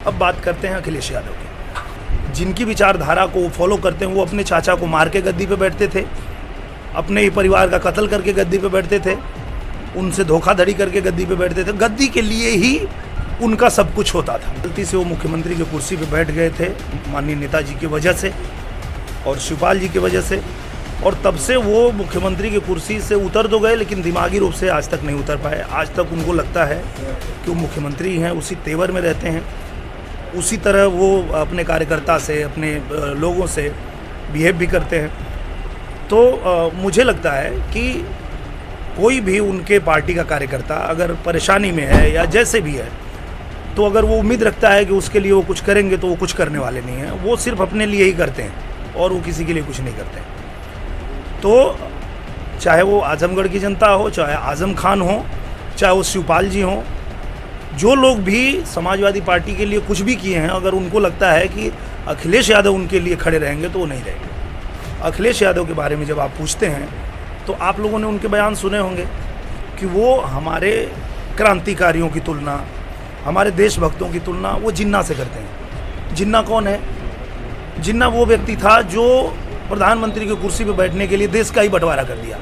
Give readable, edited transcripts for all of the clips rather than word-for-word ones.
अब बात करते हैं अखिलेश यादव की। जिनकी विचारधारा को वो फॉलो करते हैं, वो अपने चाचा को मार के गद्दी पे बैठते थे, अपने ही परिवार का कत्ल करके गद्दी पे बैठते थे, उनसे धोखाधड़ी करके गद्दी पे बैठते थे। गद्दी के लिए ही उनका सब कुछ होता था। गलती से वो मुख्यमंत्री की कुर्सी पे बैठ गए थे माननीय नेताजी की वजह से और शिवपाल जी की वजह से, और तब से वो मुख्यमंत्री की कुर्सी से उतर तो गए, लेकिन दिमागी रूप से आज तक नहीं उतर पाए। आज तक उनको लगता है कि वो मुख्यमंत्री हैं, उसी तेवर में रहते हैं, उसी तरह वो अपने कार्यकर्ता से, अपने लोगों से बिहेव भी करते हैं। तो मुझे लगता है कि कोई भी उनके पार्टी का कार्यकर्ता अगर परेशानी में है या जैसे भी है, तो अगर वो उम्मीद रखता है कि उसके लिए वो कुछ करेंगे, तो वो कुछ करने वाले नहीं हैं। वो सिर्फ अपने लिए ही करते हैं और वो किसी के लिए कुछ नहीं करते। तो चाहे वो आजमगढ़ की जनता हो, चाहे आजम खान हो, चाहे वो शिवपाल जी हों, जो लोग भी समाजवादी पार्टी के लिए कुछ भी किए हैं, अगर उनको लगता है कि अखिलेश यादव उनके लिए खड़े रहेंगे, तो वो नहीं रहेंगे। अखिलेश यादव के बारे में जब आप पूछते हैं, तो आप लोगों ने उनके बयान सुने होंगे कि वो हमारे क्रांतिकारियों की तुलना, हमारे देशभक्तों की तुलना वो जिन्ना से करते हैं। जिन्ना कौन है? जिन्ना वो व्यक्ति था जो प्रधानमंत्री की कुर्सी पर बैठने के लिए देश का ही बंटवारा कर दिया,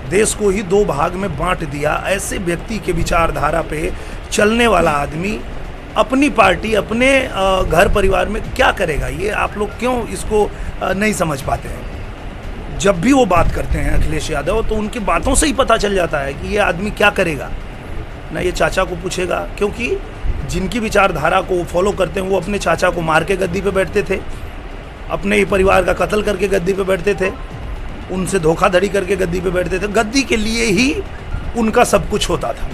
देश को ही 2 भाग में बांट दिया। ऐसे व्यक्ति के विचारधारा पे चलने वाला आदमी अपनी पार्टी, अपने घर परिवार में क्या करेगा? ये आप लोग क्यों इसको नहीं समझ पाते हैं? जब भी वो बात करते हैं अखिलेश यादव, तो उनकी बातों से ही पता चल जाता है कि ये आदमी क्या करेगा। ना ये चाचा को पूछेगा, क्योंकि जिनकी विचारधारा को वो फॉलो करते हैं, वो अपने चाचा को मार के गद्दी पे बैठते थे, अपने ही परिवार का कत्ल करके गद्दी पे बैठते थे, उनसे धोखाधड़ी करके गद्दी पे बैठते थे। गद्दी के लिए ही उनका सब कुछ होता था।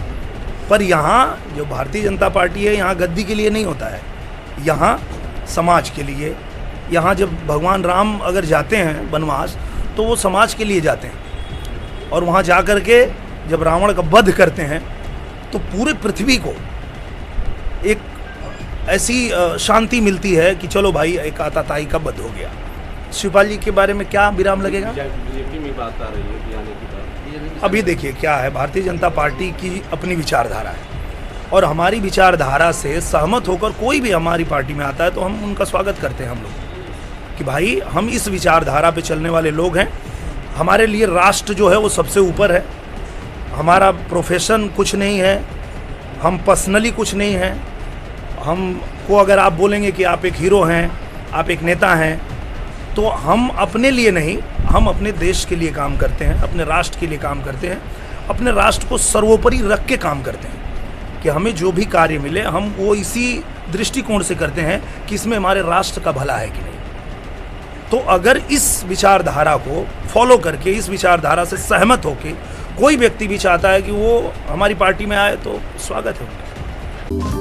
पर यहाँ जो भारतीय जनता पार्टी है, यहाँ गद्दी के लिए नहीं होता है, यहाँ समाज के लिए। यहाँ जब भगवान राम अगर जाते हैं वनवास, तो वो समाज के लिए जाते हैं, और वहाँ जा कर के जब रावण का वध करते हैं, तो पूरे पृथ्वी को एक ऐसी शांति मिलती है कि चलो भाई, एक आतताई का वध हो गया। शिवपाल जी के बारे में क्या विराम लगेगा? बीजेपी में बात आ रही है कि आने की बात। अभी देखिए क्या है, भारतीय जनता पार्टी की अपनी विचारधारा है, और हमारी विचारधारा से सहमत होकर कोई भी हमारी पार्टी में आता है, तो हम उनका स्वागत करते हैं। हम लोग कि भाई, हम इस विचारधारा पे चलने वाले लोग हैं। हमारे लिए राष्ट्र जो है वो सबसे ऊपर है। हमारा प्रोफेशन कुछ नहीं है, हम पर्सनली कुछ नहीं हैं। हमको अगर आप बोलेंगे कि आप एक हीरो हैं, आप एक नेता हैं, तो हम अपने लिए नहीं, हम अपने देश के लिए काम करते हैं, अपने राष्ट्र के लिए काम करते हैं, अपने राष्ट्र को सर्वोपरि रख के काम करते हैं कि हमें जो भी कार्य मिले, हम वो इसी दृष्टिकोण से करते हैं कि इसमें हमारे राष्ट्र का भला है कि नहीं। तो अगर इस विचारधारा को फॉलो करके, इस विचारधारा से सहमत होकर कोई व्यक्ति भी चाहता है कि वो हमारी पार्टी में आए, तो स्वागत है उनका।